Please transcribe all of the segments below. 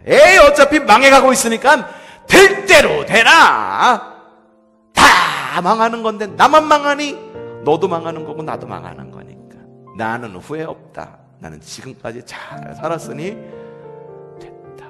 했습니다. 에이, 어차피 망해가고 있으니까 될 대로 되나. 다 망하는 건데 나만 망하니 너도 망하는 거고 나도 망하는 거니까 나는 후회 없다. 나는 지금까지 잘 살았으니 됐다.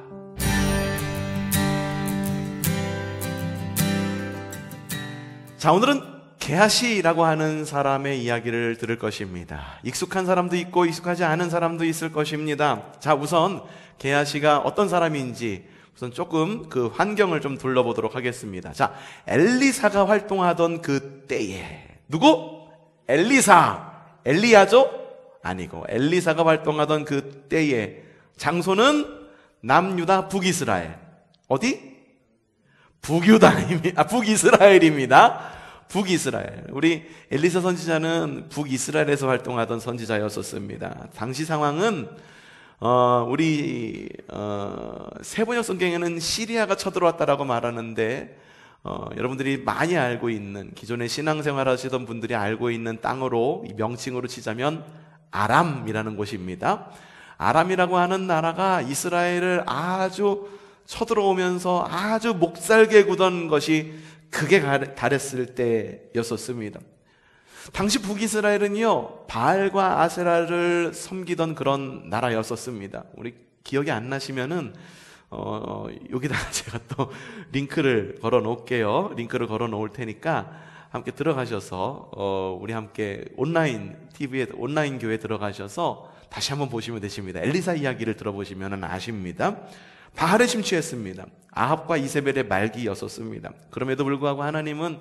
자, 오늘은 게하시라고 하는 사람의 이야기를 들을 것입니다. 익숙한 사람도 있고 익숙하지 않은 사람도 있을 것입니다. 자, 우선 게하시가 어떤 사람인지 우선 조금 그 환경을 좀 둘러보도록 하겠습니다. 자, 엘리사가 활동하던 그 때에 누구? 엘리사. 엘리야죠? 아니고 엘리사가 활동하던 그 때에 장소는 남유다 북이스라엘. 어디? 북이스라엘입니다. 북이스라엘. 우리 엘리사 선지자는 북이스라엘에서 활동하던 선지자였었습니다. 당시 상황은 우리 세번역 성경에는 시리아가 쳐들어왔다라고 말하는데 여러분들이 많이 알고 있는, 기존에 신앙생활 하시던 분들이 알고 있는 땅으로, 이 명칭으로 치자면 아람이라는 곳입니다. 아람이라고 하는 나라가 이스라엘을 아주 쳐들어오면서 아주 목살게 구던 것이 극에 달했을 때였었습니다. 당시 북이스라엘은요, 바알과 아세라를 섬기던 그런 나라였었습니다. 우리 기억이 안 나시면은 여기다가 제가 또 링크를 걸어 놓을게요. 링크를 걸어 놓을 테니까 함께 들어가셔서 우리 함께 온라인 TV에, 온라인 교회에 들어가셔서 다시 한번 보시면 되십니다. 엘리사 이야기를 들어보시면 아십니다. 바알에 심취했습니다. 아합과 이세벨의 말기였었습니다. 그럼에도 불구하고 하나님은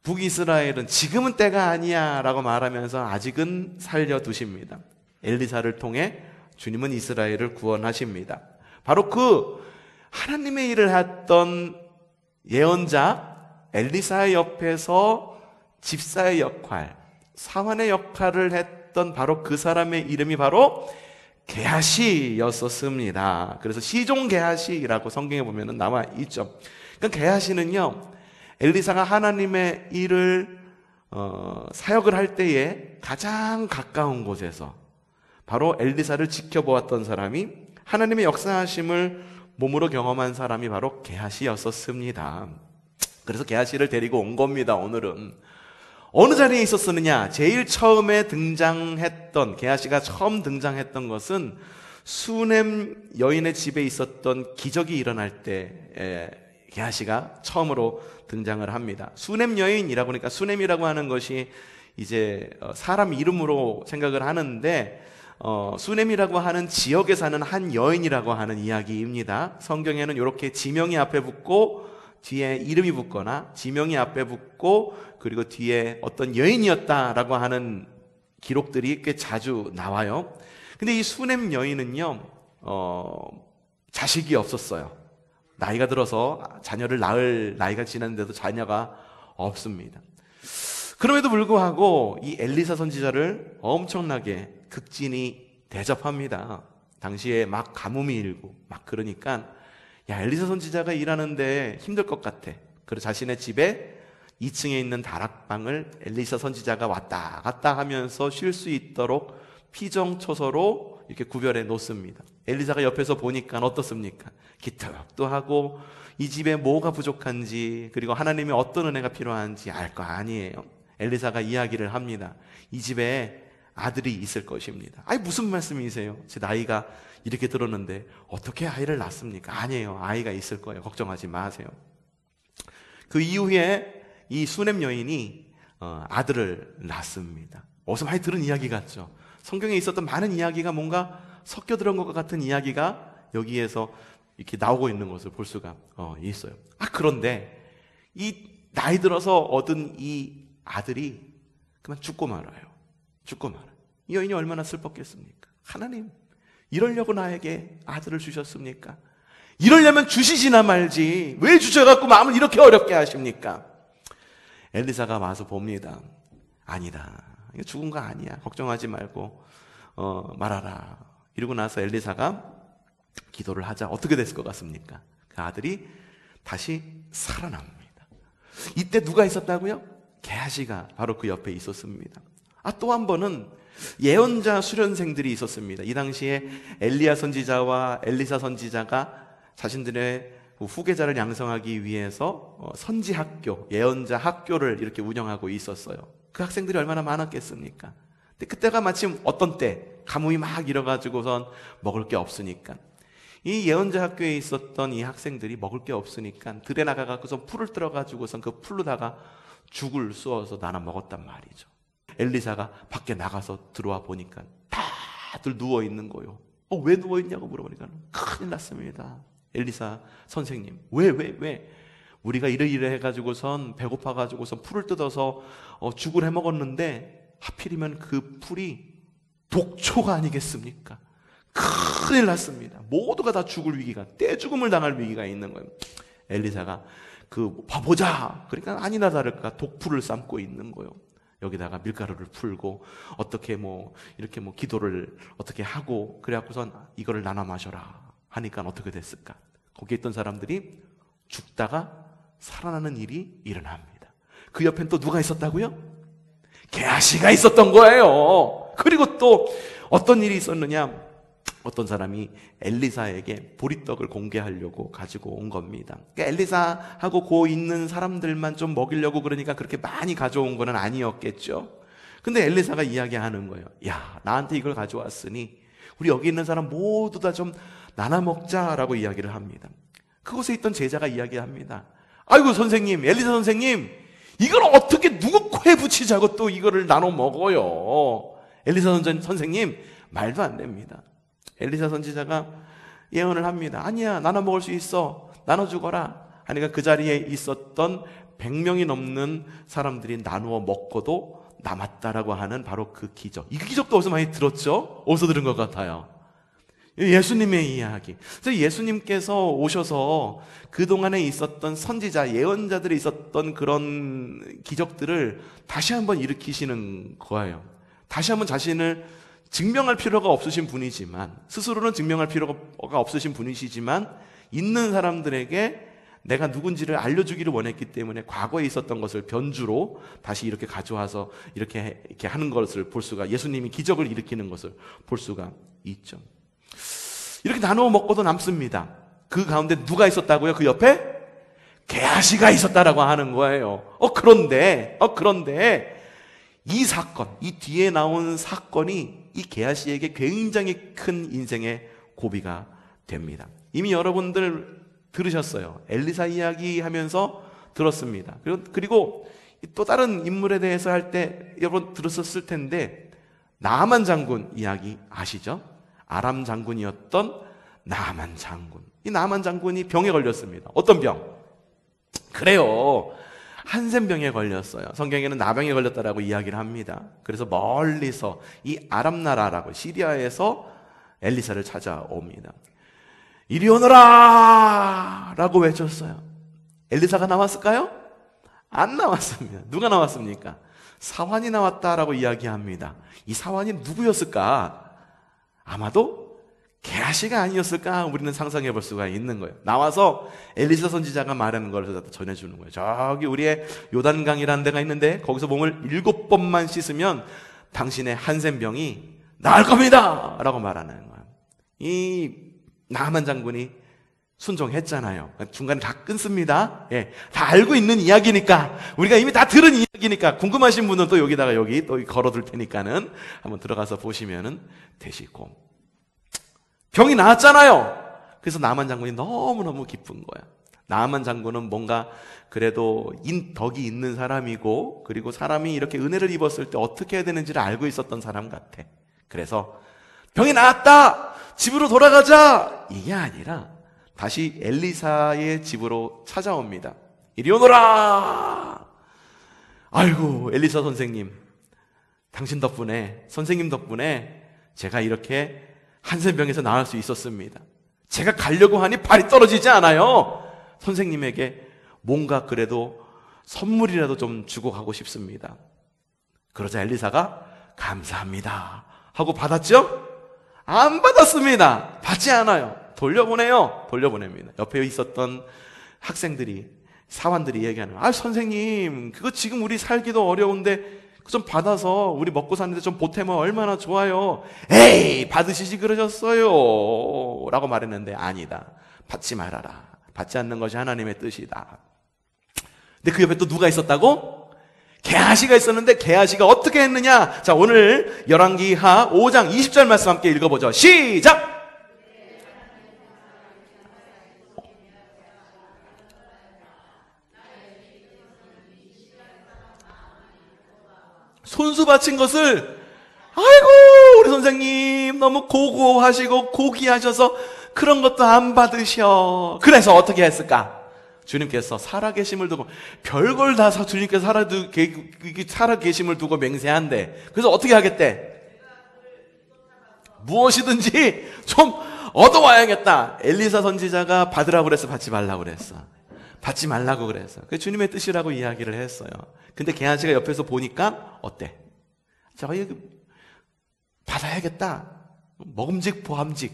북이스라엘은 지금은 때가 아니야 라고 말하면서 아직은 살려두십니다. 엘리사를 통해 주님은 이스라엘을 구원하십니다. 바로 그 하나님의 일을 했던 예언자 엘리사의 옆에서 집사의 역할, 사환의 역할을 했던 바로 그 사람의 이름이 바로 게하시였었습니다. 그래서 시종 게하시라고 성경에 보면 나와 있죠. 그러니까 게하시는요, 엘리사가 하나님의 일을 사역을 할 때에 가장 가까운 곳에서 바로 엘리사를 지켜보았던 사람이, 하나님의 역사하심을 몸으로 경험한 사람이 바로 게하시였었습니다. 그래서 게하시를 데리고 온 겁니다. 오늘은 어느 자리에 있었느냐? 제일 처음에 등장했던, 게하시가 처음 등장했던 것은 수넴 여인의 집에 있었던 기적이 일어날 때 게하시가 처음으로 등장을 합니다. 수넴 여인이라고 하니까, 수넴이라고 하는 것이 이제 사람 이름으로 생각을 하는데 수넴이라고 하는 지역에 사는 한 여인이라고 하는 이야기입니다. 성경에는 이렇게 지명이 앞에 붙고 뒤에 이름이 붙거나 지명이 앞에 붙고 그리고 뒤에 어떤 여인이었다라고 하는 기록들이 꽤 자주 나와요. 근데 이 수넴 여인은요, 자식이 없었어요. 나이가 들어서 자녀를 낳을 나이가 지났는데도 자녀가 없습니다. 그럼에도 불구하고 이 엘리사 선지자를 엄청나게 극진히 대접합니다. 당시에 막 가뭄이 일고 막 그러니까, 야, 엘리사 선지자가 일하는데 힘들 것 같아. 그래서 자신의 집에 2층에 있는 다락방을 엘리사 선지자가 왔다 갔다 하면서 쉴 수 있도록 피정초소로 이렇게 구별해 놓습니다. 엘리사가 옆에서 보니까 어떻습니까? 기특도 하고 이 집에 뭐가 부족한지, 그리고 하나님의 어떤 은혜가 필요한지 알 거 아니에요. 엘리사가 이야기를 합니다. 이 집에 아들이 있을 것입니다. 아니, 무슨 말씀이세요? 제 나이가 이렇게 들었는데 어떻게 아이를 낳습니까? 아니에요. 아이가 있을 거예요. 걱정하지 마세요. 그 이후에 이 수넴 여인이 아들을 낳습니다. 어디서 많이 들은 이야기 같죠? 성경에 있었던 많은 이야기가 뭔가 섞여 들어온 것 같은 이야기가 여기에서 이렇게 나오고 있는 것을 볼 수가 있어요. 그런데 이 나이 들어서 얻은 이 아들이 그만 죽고 말아요. 죽고 말아요. 이 여인이 얼마나 슬펐겠습니까? 하나님, 이러려고 나에게 아들을 주셨습니까? 이러려면 주시지나 말지 왜 주셔갖고 마음을 이렇게 어렵게 하십니까? 엘리사가 와서 봅니다. 아니다, 이거 죽은 거 아니야. 걱정하지 말고 말하라. 이러고 나서 엘리사가 기도를 하자 어떻게 됐을 것 같습니까? 그 아들이 다시 살아납니다. 이때 누가 있었다고요? 게하시가 바로 그 옆에 있었습니다. 또 한 번은 예언자 수련생들이 있었습니다. 이 당시에 엘리야 선지자와 엘리사 선지자가 자신들의 후계자를 양성하기 위해서 선지 학교, 예언자 학교를 이렇게 운영하고 있었어요. 그 학생들이 얼마나 많았겠습니까? 근데 그때가 마침 어떤 때 가뭄이 막 일어가지고선 먹을 게 없으니까 이 예언자 학교에 있었던 이 학생들이 먹을 게 없으니까 들에 나가가지고선 풀을 들어가지고선 그 풀로다가 죽을 쑤어서 나눠 먹었단 말이죠. 엘리사가 밖에 나가서 들어와 보니까 다들 누워 있는 거요. 왜 누워 있냐고 물어보니까 큰일 났습니다. 엘리사 선생님, 왜? 우리가 이래 해가지고선 배고파가지고선 풀을 뜯어서 죽을 해 먹었는데 하필이면 그 풀이 독초가 아니겠습니까? 큰일 났습니다. 모두가 다 죽을 위기가, 떼죽음을 당할 위기가 있는 거예요. 엘리사가 봐보자. 그러니까 아니나 다를까 독풀을 삶고 있는 거예요. 여기다가 밀가루를 풀고 어떻게 이렇게 기도를 어떻게 하고 그래갖고선 이거를 나눠 마셔라 하니까 어떻게 됐을까? 거기에 있던 사람들이 죽다가 살아나는 일이 일어납니다. 그 옆엔 또 누가 있었다고요? 게하시가 있었던 거예요. 그리고 또 어떤 일이 있었느냐? 어떤 사람이 엘리사에게 보리떡을 공개하려고 가지고 온 겁니다. 그러니까 엘리사하고 고 있는 사람들만 좀 먹이려고 그러니까 그렇게 많이 가져온 건 아니었겠죠. 근데 엘리사가 이야기하는 거예요. 야, 나한테 이걸 가져왔으니 우리 여기 있는 사람 모두 다 좀 나눠 먹자라고 이야기를 합니다. 그곳에 있던 제자가 이야기합니다. 아이고 선생님, 엘리사 선생님, 이걸 어떻게 누구 코에 붙이자고 또 이거를 나눠 먹어요. 엘리사 선생님, 말도 안 됩니다. 엘리사 선지자가 예언을 합니다. 아니야, 나눠 먹을 수 있어. 나눠 주거라. 하니까 그 자리에 있었던 100명이 넘는 사람들이 나누어 먹고도 남았다라고 하는 바로 그 기적. 이 기적도 어디서 많이 들었죠? 어디서 들은 것 같아요? 예수님의 이야기. 그래서 예수님께서 오셔서 그동안에 있었던 선지자, 예언자들이 있었던 그런 기적들을 다시 한번 일으키시는 거예요. 다시 한번 자신을 증명할 필요가 없으신 분이지만, 스스로는 증명할 필요가 없으신 분이시지만 있는 사람들에게 내가 누군지를 알려주기를 원했기 때문에 과거에 있었던 것을 변주로 다시 이렇게 가져와서 이렇게 하는 것을 볼 수가, 예수님이 기적을 일으키는 것을 볼 수가 있죠. 이렇게 나누어 먹고도 남습니다. 그 가운데 누가 있었다고요? 그 옆에 게하시가 있었다라고 하는 거예요. 그런데 이 사건, 이 뒤에 나온 사건이 이 게하시에게 굉장히 큰 인생의 고비가 됩니다. 이미 여러분들 들으셨어요. 엘리사 이야기 하면서 들었습니다. 그리고 또 다른 인물에 대해서 할 때 여러분 들었었을 텐데, 나아만 장군 이야기 아시죠? 아람 장군이었던 나아만 장군. 이 나아만 장군이 병에 걸렸습니다. 어떤 병? 그래요, 한센병에 걸렸어요. 성경에는 나병에 걸렸다라고 이야기를 합니다. 그래서 멀리서 이 아람 나라라고 시리아에서 엘리사를 찾아옵니다. 이리 오너라 라고 외쳤어요. 엘리사가 나왔을까요? 안 나왔습니다. 누가 나왔습니까? 사환이 나왔다라고 이야기합니다. 이 사환이 누구였을까? 아마도 게하시가 아니었을까? 우리는 상상해 볼 수가 있는 거예요. 나와서 엘리사 선지자가 말하는 걸 전해주는 거예요. 저기 우리의 요단강이라는 데가 있는데 거기서 몸을 7번만 씻으면 당신의 한센병이 나을 겁니다 라고 말하는 거예요. 이 나아만 장군이 순종했잖아요. 중간에 다 끊습니다. 다 알고 있는 이야기니까, 우리가 이미 다 들은 이야기니까, 궁금하신 분은 또 여기다가 여기 또 걸어둘 테니까는 한번 들어가서 보시면은 되시고. 병이 나았잖아요. 그래서 나아만 장군이 너무너무 기쁜 거야. 나아만 장군은 뭔가 그래도 덕이 있는 사람이고, 그리고 사람이 이렇게 은혜를 입었을 때 어떻게 해야 되는지를 알고 있었던 사람 같아. 그래서 병이 나았다, 집으로 돌아가자, 이게 아니라 다시 엘리사의 집으로 찾아옵니다. 이리 오너라. 아이고 엘리사 선생님, 당신 덕분에, 선생님 덕분에 제가 이렇게 한센병에서 나을 수 있었습니다. 제가 가려고 하니 발이 떨어지지 않아요. 선생님에게 뭔가 그래도 선물이라도 좀 주고 가고 싶습니다. 그러자 엘리사가 감사합니다 하고 받았죠? 안 받았습니다. 받지 않아요. 돌려보냅니다. 옆에 있었던 학생들이, 사환들이 얘기하는, 선생님, 그거 지금 우리 살기도 어려운데 좀 받아서 우리 먹고 사는데 좀 보태면 얼마나 좋아요. 에이, 받으시지 그러셨어요 라고 말했는데, 아니다, 받지 말아라. 받지 않는 것이 하나님의 뜻이다. 근데 그 옆에 또 누가 있었다고? 게하시가 있었는데, 게하시가 어떻게 했느냐? 자, 오늘 열왕기하 5장 20절 말씀 함께 읽어보죠. 시작! 손수 바친 것을, 아이고 우리 선생님 너무 고고하시고 고귀하셔서 그런 것도 안 받으셔. 그래서 어떻게 했을까? 주님께서 살아계심을 두고, 별걸 다 주님께서 살아계심을 두고 맹세한대. 그래서 어떻게 하겠대? 무엇이든지 좀 얻어와야겠다. 엘리사 선지자가 받으라고 그랬어, 받지 말라고 그랬어? 받지 말라고 그랬어. 그게 주님의 뜻이라고 이야기를 했어요. 근데 게하시가 옆에서 보니까 어때? 자, 이거 받아야겠다. 먹음직 보함직.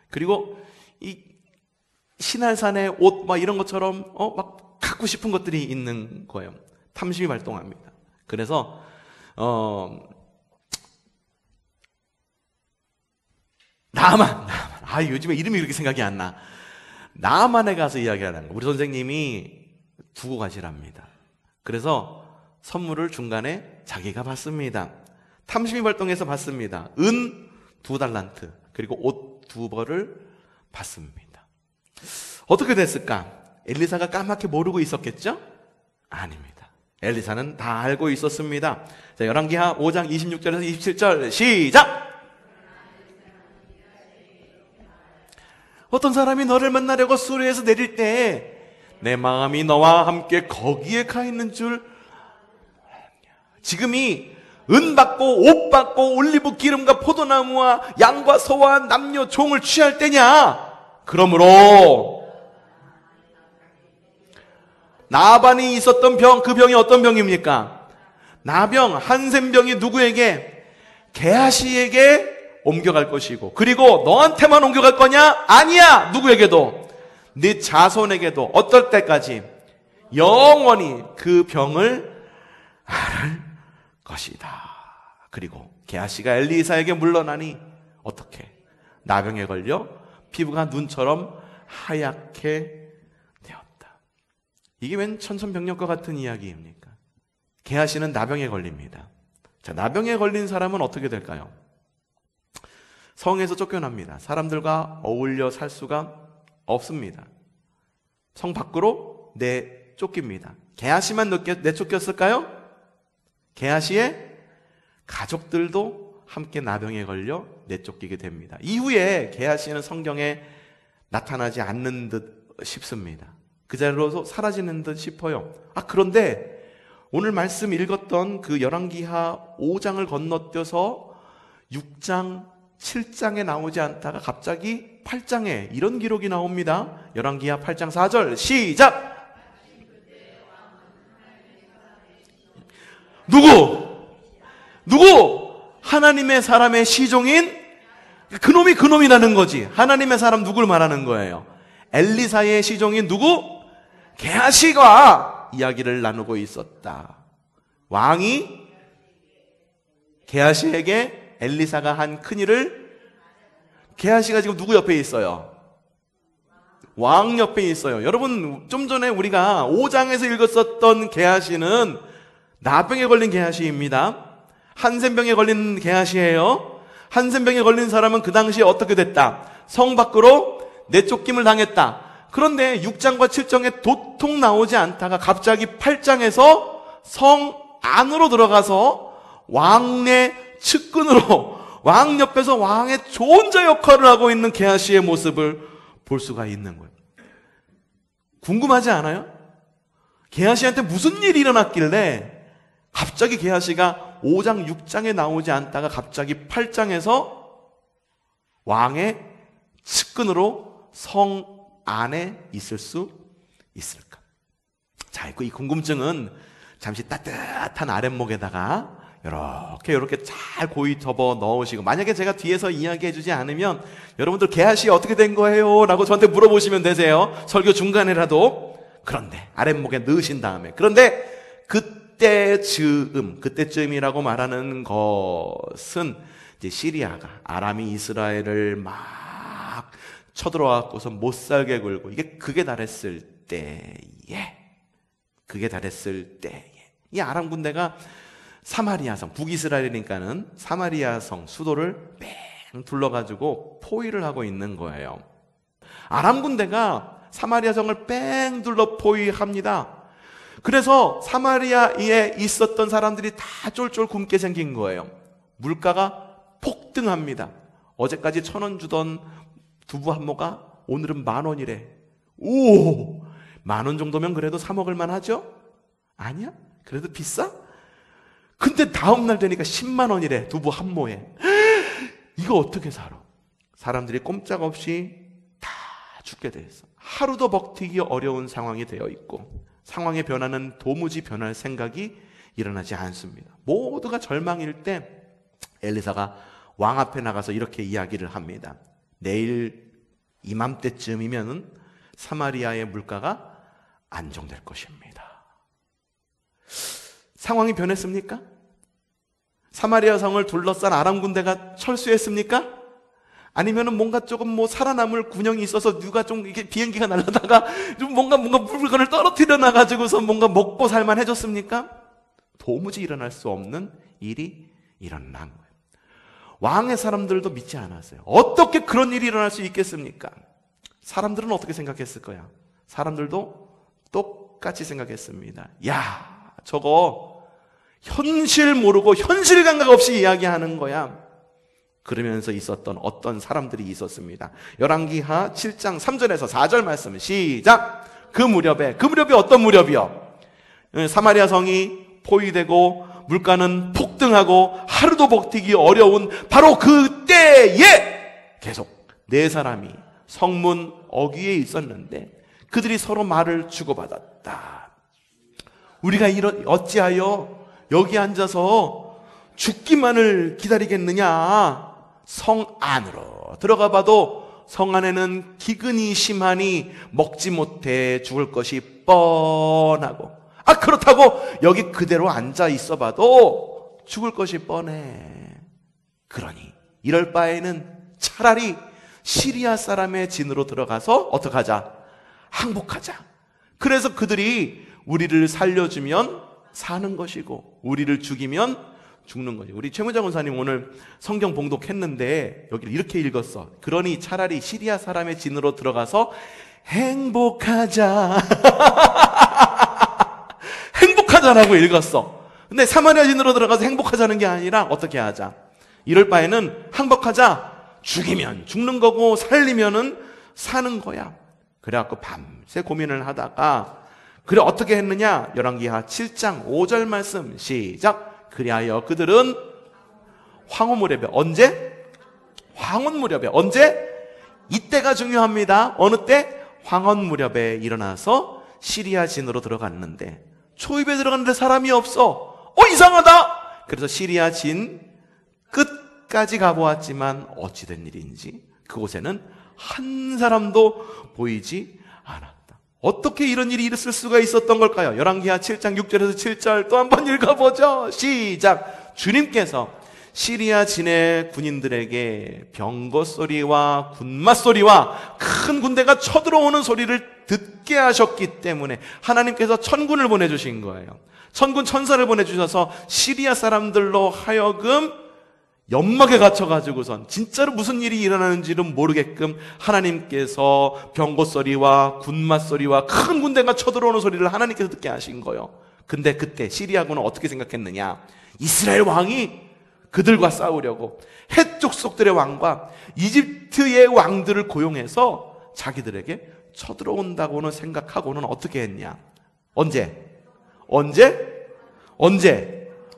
그리고 이 신할산의 옷 막 이런 것처럼 막 갖고 싶은 것들이 있는 거예요. 탐심이 발동합니다. 그래서 나아만. 요즘에 이름이 그렇게 생각이 안 나. 나아만에 가서 이야기하는 거예요. 우리 선생님이 두고 가시랍니다. 그래서 선물을 중간에 자기가 받습니다. 탐심이 발동해서 받습니다. 은 2달란트, 그리고 옷 2벌을 받습니다. 어떻게 됐을까? 엘리사가 까맣게 모르고 있었겠죠? 아닙니다. 엘리사는 다 알고 있었습니다. 자, 열왕기하 5장 26절에서 27절 시작! 어떤 사람이 너를 만나려고 수르에서 내릴 때 내 마음이 너와 함께 거기에 가 있는 줄. 지금이 은 받고 옷 받고 올리브 기름과 포도나무와 양과 소와 남녀 종을 취할 때냐? 그러므로 나반이 있었던 병, 그 병이 어떤 병입니까? 나병, 한센병이 누구에게? 게하시에게 옮겨갈 것이고, 그리고 너한테만 옮겨갈 거냐? 아니야! 누구에게도, 네 자손에게도. 어떨 때까지? 영원히 그 병을 앓을 것이다. 그리고 게하시가 엘리사에게 물러나니 어떻게? 나병에 걸려 피부가 눈처럼 하얗게 되었다. 이게 웬 천천병력과 같은 이야기입니까? 게하시는 나병에 걸립니다. 자, 나병에 걸린 사람은 어떻게 될까요? 성에서 쫓겨납니다. 사람들과 어울려 살 수가 없습니다. 성 밖으로 내쫓깁니다. 게하시만 내쫓겼을까요? 게하시의 가족들도 함께 나병에 걸려 내쫓기게 됩니다. 이후에 게하시는 성경에 나타나지 않는 듯 싶습니다. 그 자리로 사라지는 듯 싶어요. 그런데 오늘 말씀 읽었던 그 열왕기하 5장을 건너뛰어서 6장 7장에 나오지 않다가 갑자기 8장에 이런 기록이 나옵니다. 열왕기하 8장 4절 시작! 누구? 하나님의 사람의 시종인 그놈이라는 거지. 하나님의 사람 누굴 말하는 거예요? 엘리사의 시종인 누구? 게하시가 이야기를 나누고 있었다. 왕이 게하시에게 엘리사가 한 큰일을, 게하시가 지금 누구 옆에 있어요? 왕 옆에 있어요. 여러분, 좀 전에 우리가 5장에서 읽었었던 게하시는 나병에 걸린 게하시입니다. 한센병에 걸린 게하시예요. 한센병에 걸린 사람은 그 당시에 어떻게 됐다? 성 밖으로 내쫓김을 당했다. 그런데 6장과 7장에 도통 나오지 않다가 갑자기 8장에서 성 안으로 들어가서 왕의 측근으로 왕 옆에서 왕의 조언자 역할을 하고 있는 게하시의 모습을 볼 수가 있는 거예요. 궁금하지 않아요? 게하시한테 무슨 일이 일어났길래 갑자기 게하시가 5장, 6장에 나오지 않다가 갑자기 8장에서 왕의 측근으로 성 안에 있을 수 있을까? 자, 이 궁금증은 잠시 따뜻한 아랫목에다가 이렇게 잘 고이 접어 넣으시고, 만약에 제가 뒤에서 이야기해 주지 않으면 여러분들 게하시 어떻게 된 거예요? 라고 저한테 물어보시면 되세요. 설교 중간에라도. 그런데 아랫목에 넣으신 다음에, 그런데 그 그때쯤이라고 말하는 것은 이제 시리아가 아람이 이스라엘을 막 쳐들어와갖고서 못 살게 굴고 그게 달했을 때에 이 아람 군대가 사마리아성, 북이스라엘이니까는 사마리아성 수도를 뺑 둘러가지고 포위를 하고 있는 거예요. 아람 군대가 사마리아성을 뺑 둘러 포위합니다. 그래서 사마리아에 있었던 사람들이 다 쫄쫄 굶게 생긴 거예요. 물가가 폭등합니다. 어제까지 1,000원 주던 두부 한 모가 오늘은 10,000원이래. 오! 10,000원 정도면 그래도 사 먹을 만하죠? 아니야? 그래도 비싸? 근데 다음날 되니까 10만 원이래, 두부 한 모에. 이거 어떻게 살아? 사람들이 꼼짝없이 다 죽게 돼 있어. 하루도 버티기 어려운 상황이 되어 있고, 상황의 변화는 도무지 변할 생각이 일어나지 않습니다. 모두가 절망일 때 엘리사가 왕 앞에 나가서 이렇게 이야기를 합니다. 내일 이맘때쯤이면 사마리아의 물가가 안정될 것입니다. 상황이 변했습니까? 사마리아 성을 둘러싼 아람 군대가 철수했습니까? 아니면은 뭔가 조금 살아남을 군형이 있어서 누가 좀 이렇게 비행기가 날아다가 좀 뭔가 물건을 떨어뜨려 놔가지고서 뭔가 먹고 살만 해줬습니까? 도무지 일어날 수 없는 일이 일어난 거예요. 왕의 사람들도 믿지 않았어요. 어떻게 그런 일이 일어날 수 있겠습니까? 사람들은 어떻게 생각했을 거야? 사람들도 똑같이 생각했습니다. 야, 저거 현실 모르고 현실 감각 없이 이야기하는 거야. 그러면서 있었던 어떤 사람들이 있었습니다. 열왕기하 7장 3절에서 4절 말씀 시작. 그 무렵에 어떤 무렵이요? 사마리아 성이 포위되고 물가는 폭등하고 하루도 버티기 어려운 바로 그때에 계속 네 사람이 성문 어귀에 있었는데 그들이 서로 말을 주고받았다. 우리가 어찌하여 여기 앉아서 죽기만을 기다리겠느냐? 성 안으로 들어가 봐도 성 안에는 기근이 심하니 먹지 못해 죽을 것이 뻔하고, 그렇다고 여기 그대로 앉아 있어 봐도 죽을 것이 뻔해. 그러니 이럴 바에는 차라리 시리아 사람의 진으로 들어가서 어떡하자? 항복하자. 그래서 그들이 우리를 살려주면 사는 것이고 우리를 죽이면 죽는 거지. 우리 최무장 원사님 오늘 성경 봉독했는데 여기를 이렇게 읽었어. 그러니 차라리 시리아 사람의 진으로 들어가서 행복하자. 행복하자라고 읽었어. 근데 사마리아 진으로 들어가서 행복하자는 게 아니라 어떻게 하자? 이럴 바에는 항복하자. 죽이면 죽는 거고 살리면은 사는 거야. 그래갖고 밤새 고민을 하다가 그래 어떻게 했느냐? 열왕기하 7장 5절 말씀 시작. 그리하여 그들은 황혼 무렵에 언제? 황혼 무렵에 언제? 이때가 중요합니다. 어느 때? 황혼 무렵에 일어나서 시리아 진으로 들어갔는데 초입에 들어갔는데 사람이 없어. 이상하다. 그래서 시리아 진 끝까지 가보았지만 어찌된 일인지 그곳에는 한 사람도 보이지 않았다. 어떻게 이런 일이 있을 수가 있었던 걸까요? 열왕기하 7장 6절에서 7절 또 한번 읽어보죠. 시작. 주님께서 시리아 진의 군인들에게 병거 소리와 군마 소리와 큰 군대가 쳐들어오는 소리를 듣게 하셨기 때문에 하나님께서 천군을 보내주신 거예요. 천군 천사를 보내주셔서 시리아 사람들로 하여금 연막에 갇혀가지고선 진짜로 무슨 일이 일어나는지는 모르게끔 하나님께서 병거 소리와 군마 소리와 큰 군대가 쳐들어오는 소리를 하나님께서 듣게 하신 거예요. 근데 그때 시리아군은 어떻게 생각했느냐? 이스라엘 왕이 그들과 싸우려고 헷 족속들의 왕과 이집트의 왕들을 고용해서 자기들에게 쳐들어온다고는 생각하고는 어떻게 했냐? 언제?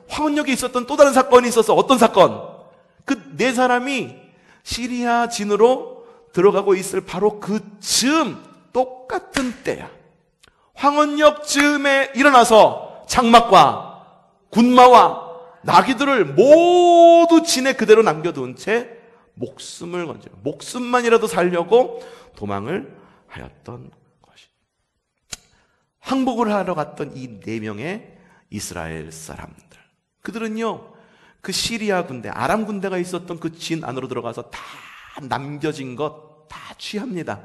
황혼역에 있었던 또 다른 사건이 있어서 어떤 사건? 그 네 사람이 시리아 진으로 들어가고 있을 바로 그 즈음 똑같은 때야. 황혼역 즈음에 일어나서 장막과 군마와 나귀들을 모두 진에 그대로 남겨둔 채 목숨을 건져 목숨만이라도 살려고 도망을 하였던 것이. 항복을 하러 갔던 이 네 명의 이스라엘 사람들. 그들은요, 그 시리아 군대, 아람 군대가 있었던 그 진 안으로 들어가서 다 남겨진 것 다 취합니다.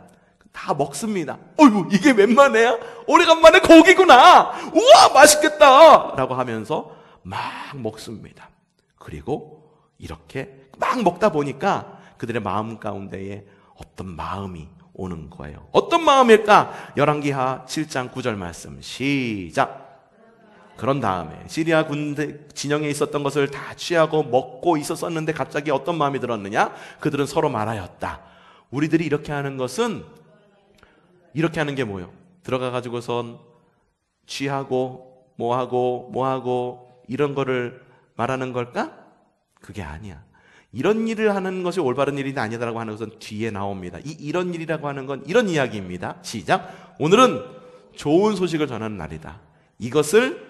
다 먹습니다. 어이구, 이게 웬만해야? 오래간만에 고기구나! 우와, 맛있겠다! 라고 하면서 막 먹습니다. 그리고 이렇게 막 먹다 보니까 그들의 마음 가운데에 어떤 마음이 오는 거예요. 어떤 마음일까? 열왕기하 7장 9절 말씀 시작. 그런 다음에 시리아 군대 진영에 있었던 것을 다 취하고 먹고 있었었는데 갑자기 어떤 마음이 들었느냐? 그들은 서로 말하였다. 우리들이 이렇게 하는 것은, 이렇게 하는 게 뭐예요? 들어가가지고선 취하고 뭐하고 이런 거를 말하는 걸까? 그게 아니야. 이런 일을 하는 것이 올바른 일이 아니다라고 하는 것은 뒤에 나옵니다. 이런 일이라고 하는 건 이런 이야기입니다. 시작. 오늘은 좋은 소식을 전하는 날이다. 이것을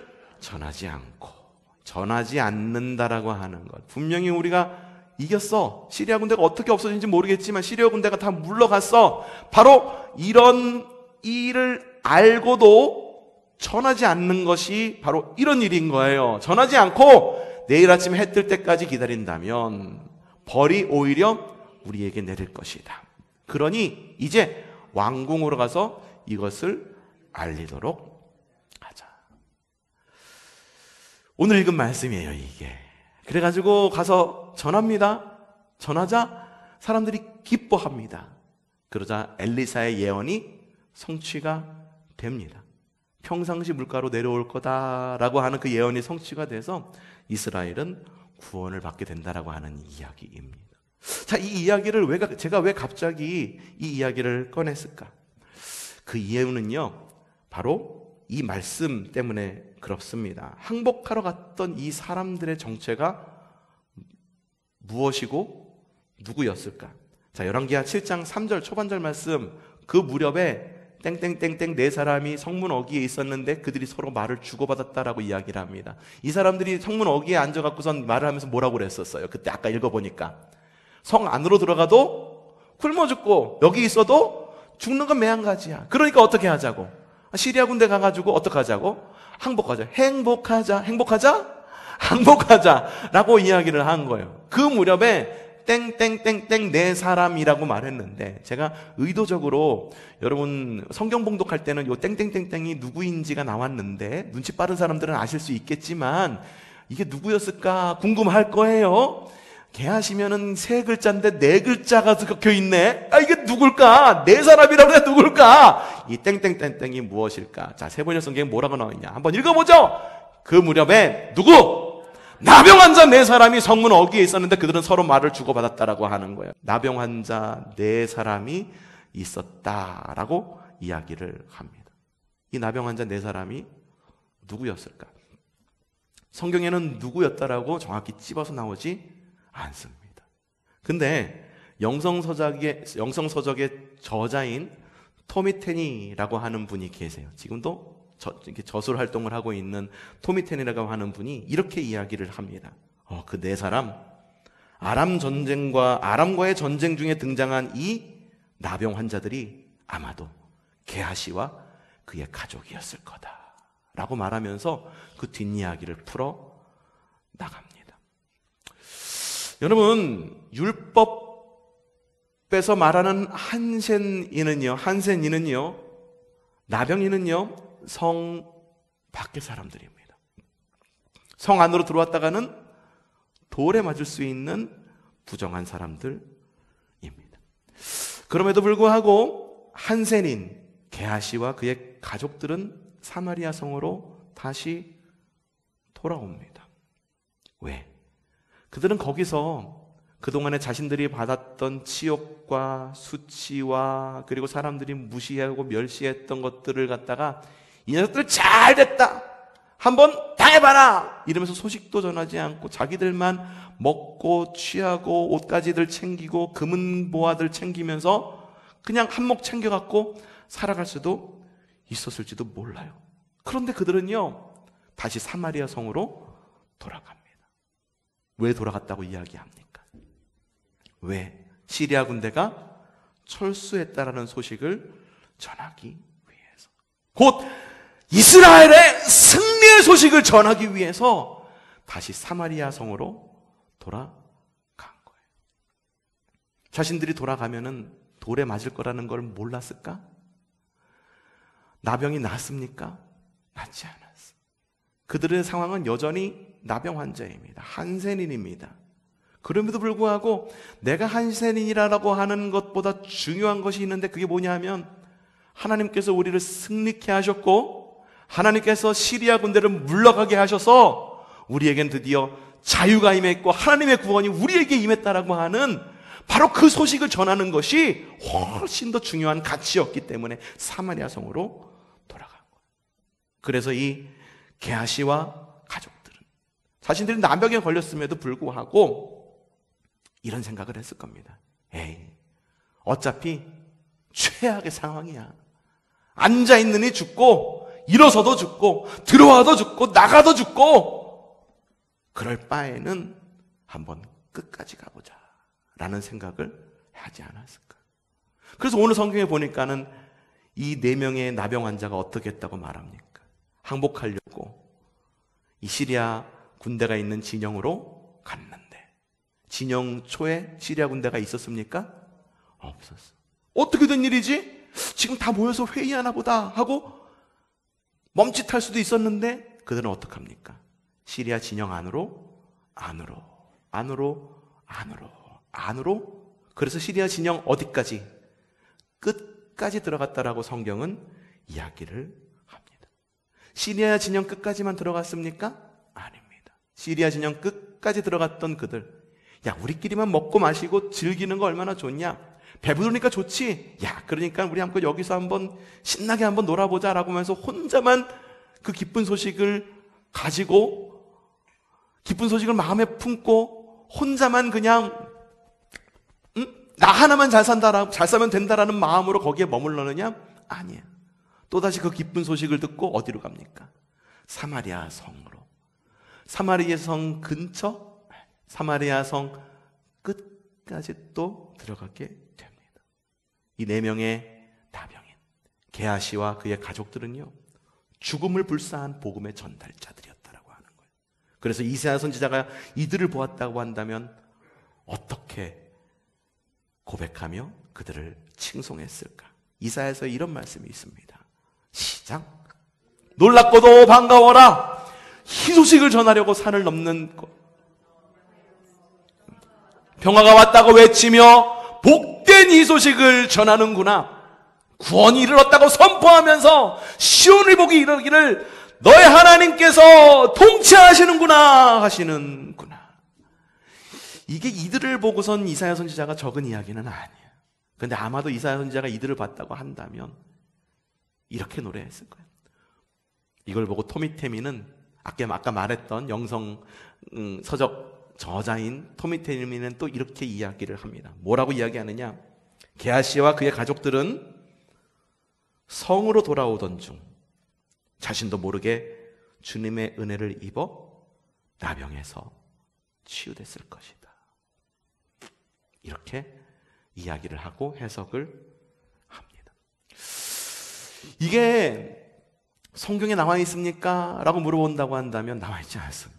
전하지 않는다라고 하는 것. 분명히 우리가 이겼어. 시리아 군대가 어떻게 없어진지 모르겠지만 시리아 군대가 다 물러갔어. 바로 이런 일을 알고도 전하지 않는 것이 바로 이런 일인 거예요. 전하지 않고 내일 아침 해 뜰 때까지 기다린다면 벌이 오히려 우리에게 내릴 것이다. 그러니 이제 왕궁으로 가서 이것을 알리도록 하자. 오늘 읽은 말씀이에요, 이게. 그래가지고 가서 전합니다. 전하자 사람들이 기뻐합니다. 그러자 엘리사의 예언이 성취가 됩니다. 평상시 물가로 내려올 거다라고 하는 그 예언이 성취가 돼서 이스라엘은 구원을 받게 된다라고 하는 이야기입니다. 자, 이 이야기를 제가 왜 갑자기 이 이야기를 꺼냈을까? 그 이유는요, 바로 이 말씀 때문에 그렇습니다. 항복하러 갔던 이 사람들의 정체가 무엇이고 누구였을까? 자, 열왕기하 7장 3절 초반절 말씀, 그 무렵에 땡땡땡땡 네 사람이 성문 어귀에 있었는데 그들이 서로 말을 주고받았다라고 이야기를 합니다. 이 사람들이 성문 어귀에 앉아갖고선 말을 하면서 뭐라고 그랬었어요? 그때 아까 읽어보니까 성 안으로 들어가도 굶어 죽고 여기 있어도 죽는 건 매한가지야. 그러니까 어떻게 하자고? 시리아 군대 가가지고 어떻게 하자고? 항복하자라고 이야기를 한 거예요. 그 무렵에 땡땡땡땡 네 사람이라고 말했는데, 제가 의도적으로 여러분 성경 봉독할 때는 요 땡땡땡땡이 누구인지가 나왔는데 눈치 빠른 사람들은 아실 수 있겠지만 이게 누구였을까 궁금할 거예요. 개하시면은 세 글자인데 네 글자가 적혀 있네. 아, 이게 누굴까? 네 사람이라고 해야 누굴까? 이 땡땡땡땡이 무엇일까? 자, 세번역 성경에 뭐라고 나와 있냐? 한번 읽어보죠. 그 무렵에 누구? 나병 환자 네 사람이 성문 어귀에 있었는데 그들은 서로 말을 주고받았다라고 하는 거예요. 나병 환자 네 사람이 있었다라고 이야기를 합니다. 이 나병 환자 네 사람이 누구였을까? 성경에는 누구였다라고 정확히 찝어서 나오지 않습니다. 근데 영성서적의 저자인 토미 테니라고 하는 분이 계세요. 지금도 저술 활동을 하고 있는 토미 테니라고 하는 분이 이렇게 이야기를 합니다. 그 네 사람, 아람과의 전쟁 중에 등장한 이 나병 환자들이 아마도 게하시와 그의 가족이었을 거다라고 말하면서 그 뒷이야기를 풀어 나갑니다. 여러분, 율법에서 말하는 한센인은요, 나병인은요, 성 밖의 사람들입니다. 성 안으로 들어왔다가는 돌에 맞을 수 있는 부정한 사람들입니다. 그럼에도 불구하고 한센인 게하시와 그의 가족들은 사마리아 성으로 다시 돌아옵니다. 왜? 그들은 거기서 그동안에 자신들이 받았던 치욕과 수치와 그리고 사람들이 무시하고 멸시했던 것들을 갖다가 이 녀석들 잘 됐다, 한번 당해봐라 이러면서 소식도 전하지 않고 자기들만 먹고 취하고 옷가지들 챙기고 금은보화들 챙기면서 그냥 한몫 챙겨갖고 살아갈 수도 있었을지도 몰라요. 그런데 그들은요 다시 사마리아 성으로 돌아갑니다. 왜 돌아갔다고 이야기합니까? 왜? 시리아 군대가 철수했다라는 소식을 전하기 위해서. 곧 이스라엘의 승리에 구원의 소식을 전하기 위해서 다시 사마리아 성으로 돌아간 거예요. 자신들이 돌아가면은 돌에 맞을 거라는 걸 몰랐을까? 나병이 낫습니까? 낫지 않았어. 그들의 상황은 여전히 나병 환자입니다. 한센인입니다. 그럼에도 불구하고 내가 한센인이라고 하는 것보다 중요한 것이 있는데 그게 뭐냐 하면 하나님께서 우리를 승리케 하셨고 하나님께서 시리아 군대를 물러가게 하셔서 우리에겐 드디어 자유가 임했고 하나님의 구원이 우리에게 임했다라고 하는 바로 그 소식을 전하는 것이 훨씬 더 중요한 가치였기 때문에 사마리아 성으로 돌아간 거예요. 그래서 이 게하시와 가족들은 자신들이 나병에 걸렸음에도 불구하고 이런 생각을 했을 겁니다. 에이, 어차피 최악의 상황이야. 앉아있느니 죽고 일어서도 죽고 들어와도 죽고 나가도 죽고 그럴 바에는 한번 끝까지 가보자 라는 생각을 하지 않았을까. 그래서 오늘 성경에 보니까는 이 4명의 나병 환자가 어떻게 했다고 말합니까? 항복하려고 이 시리아 군대가 있는 진영으로 갔는데 진영 초에 시리아 군대가 있었습니까? 없었어. 어떻게 된 일이지? 지금 다 모여서 회의하나 보다 하고 멈칫할 수도 있었는데 그들은 어떡합니까? 시리아 진영 안으로 그래서 시리아 진영 어디까지? 끝까지 들어갔다라고 성경은 이야기를 합니다. 시리아 진영 끝까지만 들어갔습니까? 아닙니다. 시리아 진영 끝까지 들어갔던 그들, 야, 우리끼리만 먹고 마시고 즐기는 거 얼마나 좋냐? 배부르니까 좋지? 야, 그러니까 우리 한번 여기서 한번 신나게 한번 놀아보자 라고 하면서 혼자만 그 기쁜 소식을 가지고 기쁜 소식을 마음에 품고 혼자만 그냥 나 하나만 잘 살면 된다라는 마음으로 거기에 머물러느냐? 아니에요. 또다시 그 기쁜 소식을 듣고 어디로 갑니까? 사마리아 성으로. 사마리아 성 근처, 사마리아 성 끝까지 또 들어가게 됩니다. 이 4명의 나병인 게하시와 그의 가족들은요, 죽음을 불사한 복음의 전달자들이었다라고 하는 거예요. 그래서 이사야 선지자가 이들을 보았다고 한다면 어떻게 고백하며 그들을 칭송했을까? 이사야에서 이런 말씀이 있습니다. 시작. 놀랍고도 반가워라. 희소식을 전하려고 산을 넘는 평화가 왔다고 외치며 복된 희소식을 전하는구나. 구원이 이르렀다고 선포하면서 시온을 보기 이르기를 너의 하나님께서 통치하시는구나 하시는구나. 이게 이들을 보고선 이사야 선지자가 적은 이야기는 아니에요. 그런데 아마도 이사야 선지자가 이들을 봤다고 한다면 이렇게 노래했을 거예요. 이걸 보고 토미테미는 아까 말했던 영성 서적 저자인 토미테미는 또 이렇게 이야기를 합니다. 뭐라고 이야기하느냐? 게하시와 그의 가족들은 성으로 돌아오던 중 자신도 모르게 주님의 은혜를 입어 나병에서 치유됐을 것이다. 이렇게 이야기를 하고 해석을 합니다. 이게 성경에 나와 있습니까? 라고 물어본다고 한다면 나와 있지 않습니다.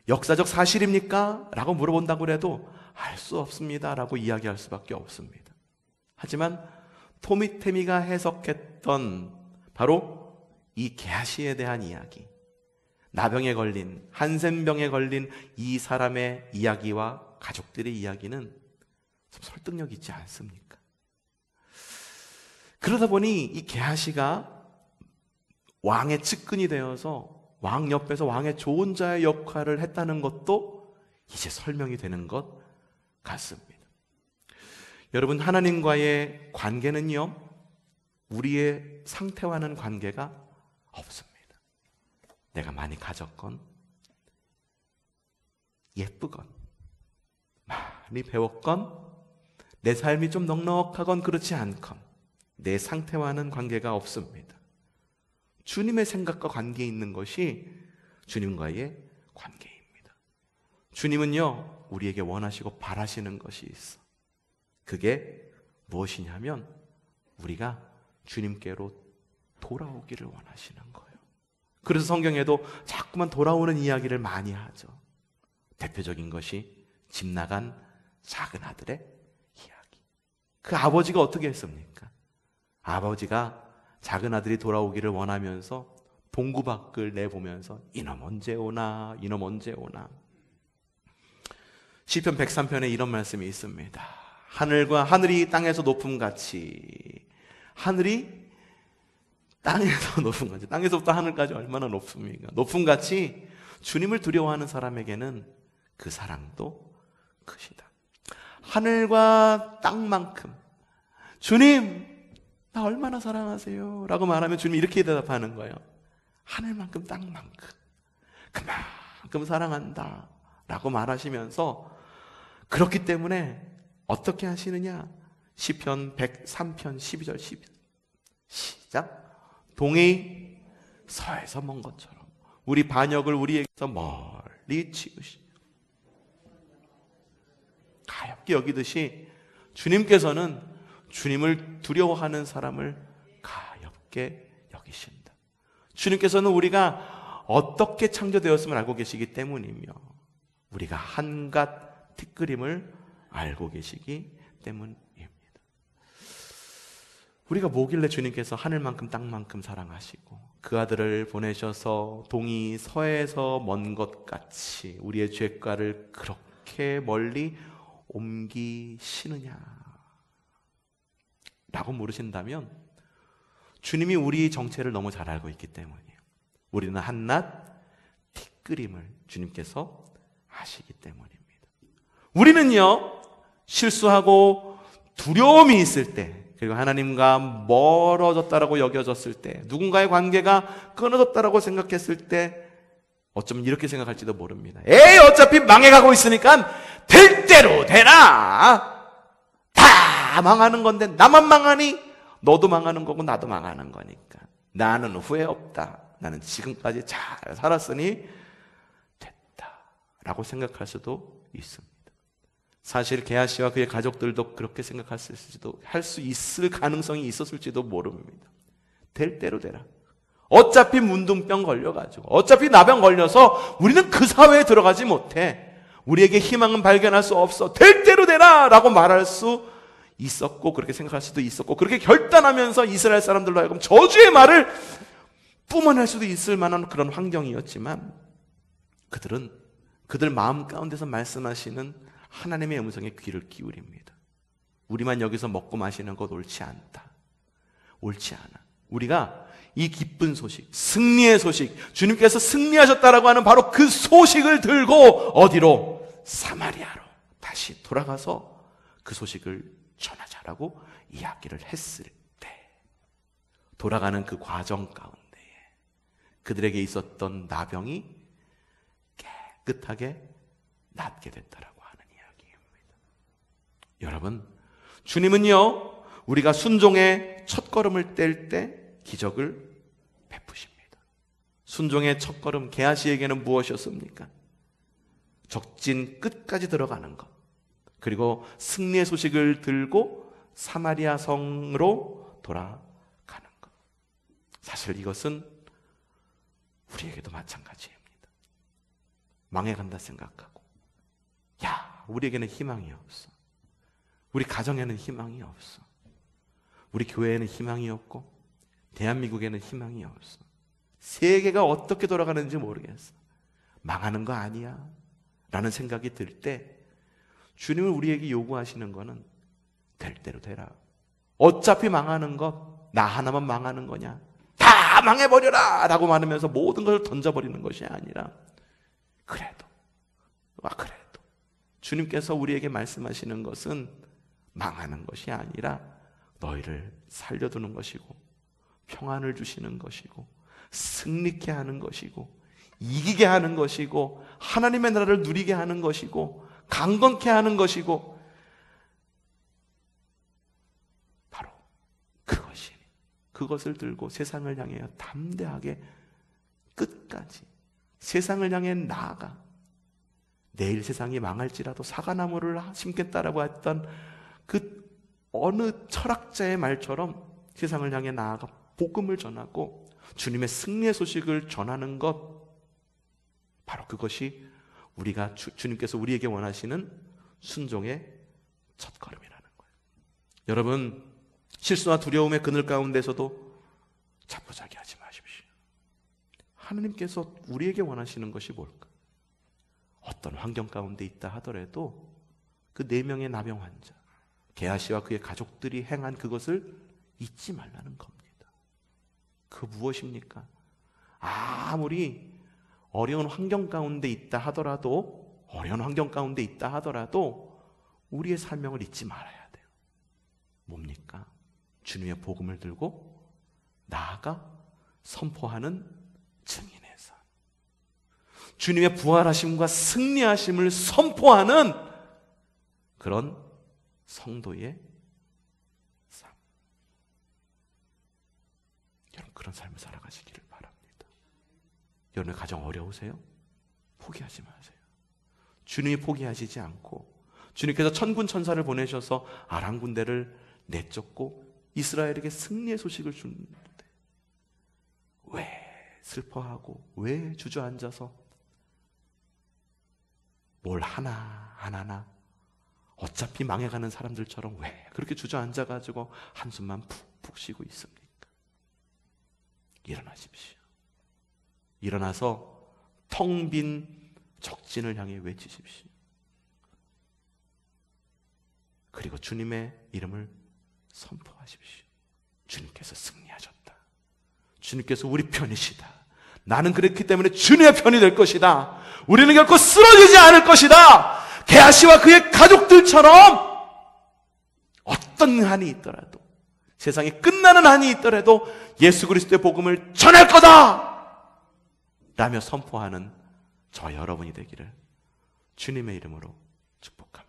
역사적 사실입니까? 라고 물어본다고 해도 알 수 없습니다 라고 이야기할 수밖에 없습니다. 하지만 토미테미가 해석했던 바로 이 게하시에 대한 이야기, 나병에 걸린, 한센병에 걸린 이 사람의 이야기와 가족들의 이야기는 좀 설득력 있지 않습니까? 그러다 보니 이 게하시가 왕의 측근이 되어서 왕 옆에서 왕의 좋은 자의 역할을 했다는 것도 이제 설명이 되는 것 같습니다. 여러분, 하나님과의 관계는요, 우리의 상태와는 관계가 없습니다. 내가 많이 가졌건 예쁘건 많이 배웠건 내 삶이 좀 넉넉하건 그렇지 않건 내 상태와는 관계가 없습니다. 주님의 생각과 관계 있는 것이 주님과의 관계입니다. 주님은요, 우리에게 원하시고 바라시는 것이 있어. 그게 무엇이냐면 우리가 주님께로 돌아오기를 원하시는 거예요. 그래서 성경에도 자꾸만 돌아오는 이야기를 많이 하죠. 대표적인 것이 집 나간 작은 아들의 이야기. 그 아버지가 어떻게 했습니까? 아버지가 작은 아들이 돌아오기를 원하면서 봉구 밖을 내보면서 이놈 언제 오나, 이놈 언제 오나. 시편 103편에 이런 말씀이 있습니다. 하늘이 땅에서 높음같이, 하늘이 땅에서 높음같이, 땅에서부터 하늘까지 얼마나 높습니까? 높음같이 주님을 두려워하는 사람에게는 그 사랑도 크시다. 하늘과 땅만큼, 주님 나 얼마나 사랑하세요? 라고 말하면 주님이 이렇게 대답하는 거예요. 하늘만큼 땅만큼 그만큼 사랑한다 라고 말하시면서, 그렇기 때문에 어떻게 하시느냐? 시편 103편 12절 12절 시작. 동이 서에서 먼 것처럼 우리 반역을 우리에게서 멀리 치우시, 가볍게 여기듯이 주님께서는 주님을 두려워하는 사람을 가볍게 여기신다. 주님께서는 우리가 어떻게 창조되었음을 알고 계시기 때문이며, 우리가 한갓 티끌임을 알고 계시기 때문입니다. 우리가 뭐길래 주님께서 하늘만큼 땅만큼 사랑하시고 그 아들을 보내셔서 동이 서에서 먼 것 같이 우리의 죄가를 그렇게 멀리 옮기시느냐 라고 물으신다면, 주님이 우리 정체를 너무 잘 알고 있기 때문이에요. 우리는 한낱 티끌임을 주님께서 아시기 때문입니다. 우리는요, 실수하고 두려움이 있을 때, 그리고 하나님과 멀어졌다라고 여겨졌을 때, 누군가의 관계가 끊어졌다라고 생각했을 때 어쩌면 이렇게 생각할지도 모릅니다. 에이 어차피 망해가고 있으니까 될 대로 되나, 다 망하는 건데 나만 망하니 너도 망하는 거고 나도 망하는 거니까 나는 후회 없다, 나는 지금까지 잘 살았으니 됐다 라고 생각할 수도 있습니다. 사실 게하 씨와 그의 가족들도 그렇게 생각했을지도, 할 수 있을 가능성이 있었을지도 모릅니다. 될 대로 되라. 어차피 문둥병 걸려가지고, 어차피 나병 걸려서 우리는 그 사회에 들어가지 못해. 우리에게 희망은 발견할 수 없어. 될 대로 되라 라고 말할 수 있었고, 그렇게 생각할 수도 있었고, 그렇게 결단하면서 이스라엘 사람들로 하여금 저주의 말을 뿜어낼 수도 있을 만한 그런 환경이었지만, 그들 마음 가운데서 말씀하시는 하나님의 음성에 귀를 기울입니다. 우리만 여기서 먹고 마시는 것 옳지 않다. 옳지 않아. 우리가 이 기쁜 소식, 승리의 소식, 주님께서 승리하셨다라고 하는 바로 그 소식을 들고 어디로? 사마리아로 다시 돌아가서 그 소식을 전하자라고 이야기를 했을 때, 돌아가는 그 과정 가운데에 그들에게 있었던 나병이 깨끗하게 낫게 됐다라고 하는 이야기입니다. 여러분, 주님은요, 우리가 순종의 첫걸음을 뗄 때 기적을 베푸십니다. 순종의 첫걸음, 게하 씨에게는 무엇이었습니까? 적진 끝까지 들어가는 것, 그리고 승리의 소식을 들고 사마리아 성으로 돌아가는 것. 사실 이것은 우리에게도 마찬가지입니다. 망해간다 생각하고, 야, 우리에게는 희망이 없어, 우리 가정에는 희망이 없어, 우리 교회에는 희망이 없고 대한민국에는 희망이 없어, 세계가 어떻게 돌아가는지 모르겠어, 망하는 거 아니야 라는 생각이 들 때 주님은 우리에게 요구하시는 거는 될 대로 되라. 어차피 망하는 것, 나 하나만 망하는 거냐, 다 망해버려라 라고 말하면서 모든 것을 던져버리는 것이 아니라, 그래도 주님께서 우리에게 말씀하시는 것은 망하는 것이 아니라 너희를 살려두는 것이고, 평안을 주시는 것이고, 승리케 하는 것이고, 이기게 하는 것이고, 하나님의 나라를 누리게 하는 것이고, 강건케 하는 것이고, 바로 그것이니, 그것을 들고 세상을 향해 담대하게 끝까지 세상을 향해 나아가, 내일 세상이 망할지라도 사과나무를 심겠다라고 했던 그 어느 철학자의 말처럼 세상을 향해 나아가 복음을 전하고 주님의 승리의 소식을 전하는 것, 바로 그것이 우리가 주님께서 우리에게 원하시는 순종의 첫걸음이라는 거예요. 여러분, 실수와 두려움의 그늘 가운데서도 자포자기하지 마십시오. 하나님께서 우리에게 원하시는 것이 뭘까? 어떤 환경 가운데 있다 하더라도 그 4명의 나병 환자, 게하시와 그의 가족들이 행한 그것을 잊지 말라는 겁니다. 그 무엇입니까? 아무리 어려운 환경 가운데 있다 하더라도 우리의 사명을 잊지 말아야 돼요. 뭡니까? 주님의 복음을 들고 나아가 선포하는 증인의 삶. 주님의 부활하심과 승리하심을 선포하는 그런 성도의 삶. 여러분, 그런 삶을 살아가시기를 바랍니다. 여러분의 가정 어려우세요? 포기하지 마세요. 주님이 포기하시지 않고 주님께서 천군 천사를 보내셔서 아람 군대를 내쫓고 이스라엘에게 승리의 소식을 주는데 왜 슬퍼하고 왜 주저앉아서 뭘 하나 어차피 망해가는 사람들처럼 왜 그렇게 주저앉아가지고 한숨만 푹푹 쉬고 있습니까? 일어나십시오. 일어나서 텅 빈 적진을 향해 외치십시오. 그리고 주님의 이름을 선포하십시오. 주님께서 승리하셨다. 주님께서 우리 편이시다. 나는 그랬기 때문에 주님의 편이 될 것이다. 우리는 결코 쓰러지지 않을 것이다. 게하시와 그의 가족들처럼 어떤 한이 있더라도, 세상에 끝나는 한이 있더라도 예수 그리스도의 복음을 전할 거다 라며 선포하는 저 여러분이 되기를 주님의 이름으로 축복합니다.